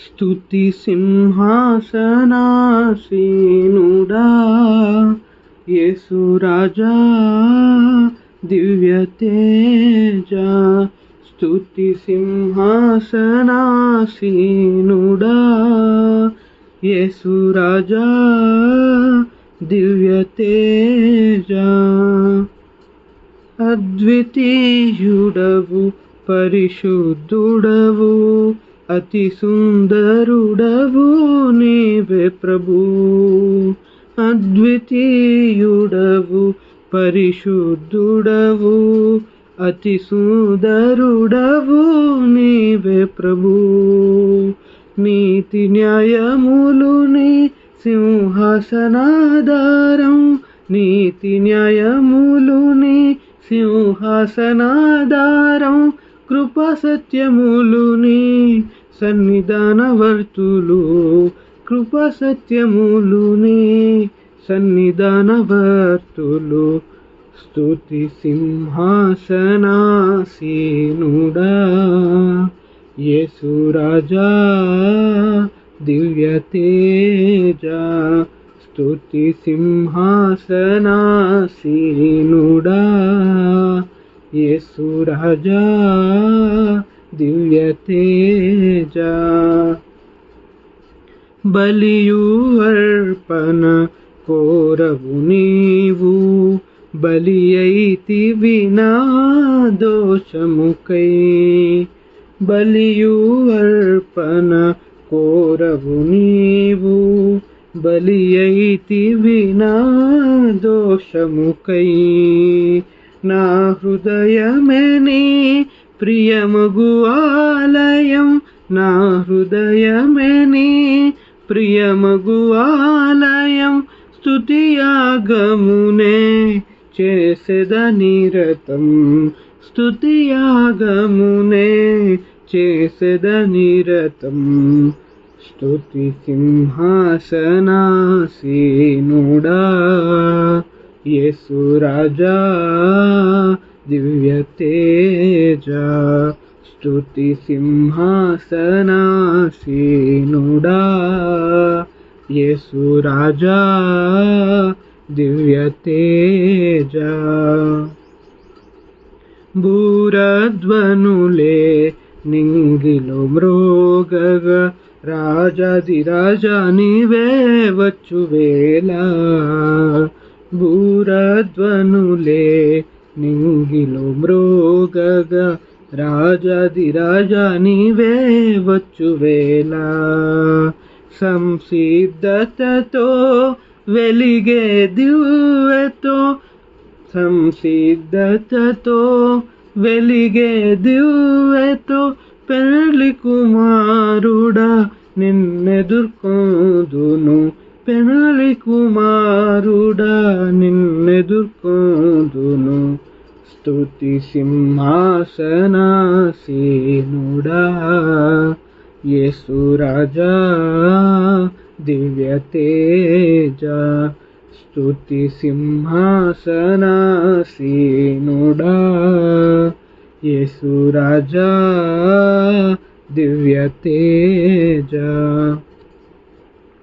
స్తుతి సింహాసనాసీనుడా యేసు రాజా దివ్య తేజ. స్తుతి సింహాసనాసీనుడా యేసు రాజా దివ్య తేజ. అద్వితీయుడవు పరిశుద్ధుడవు అతి సుందరుడవు నీవే ప్రభు. అద్వితీయుడవు పరిశుద్ధుడవు అతి సుందరుడవు నీవే ప్రభు. నీతి న్యాయములు నీ సింహాసనాధారం, నీతి న్యాయములు నీ సింహాసనాధారం, కృపా సత్యములు నీ సన్నిధానవర్తులు, కృపా సత్యములు నీ సన్నిధానవర్తులు. స్తుతి సింహాసనాసీనుడా యేసు రాజా దివ్య తేజ. స్తుతి సింహాసనాసీనుడా యేసు రాజా దివ్య తేజ. బలియు అర్పణ కోరవు నీవు, బలి అయితివి నా దోషముకై. బలియు అర్పణ కోరవు నీవు, బలి అయితివి నా దోషముకై. నా హృదయమే నీ ప్రియమగు ఆలయం, నా హృదయమే నీ ప్రియమగు ఆలయం. స్తుతియాగమునే చేసెద నిరతం, స్తుతియాగమునే చేసెద నిరతం. స్తుతి సింహాసనాసీనుడా యేసు రాజా దివ్య తేజ. స్తుతి సింహాసనాసీనుడా యేసు రాజా దివ్య తేజ. బూరధ్వనులే నింగిలో మ్రోగగ, రాజాదిరాజా నీవే వచ్చు వేళ. బూరధ్వనులే నింగిలో మ్రోగగ, రాజాదిరాజా నీవే వచ్చు వేళ. సంసిద్ధతతో వెలిగే దివ్యతో, సంసిద్ధతతో వెలిగే దివ్యతో, పెళ్లి కుమారుడా నిన్నెదుర్కొందును, పెళ్లి కుమారుడా నిన్నెదుర్కొందును. స్తుతి సింహాసనాసీనుడా యేసు రాజా దివ్య తేజ. స్తుతి సింహాసనాసీనుడా యేసు రాజా దివ్య తేజ.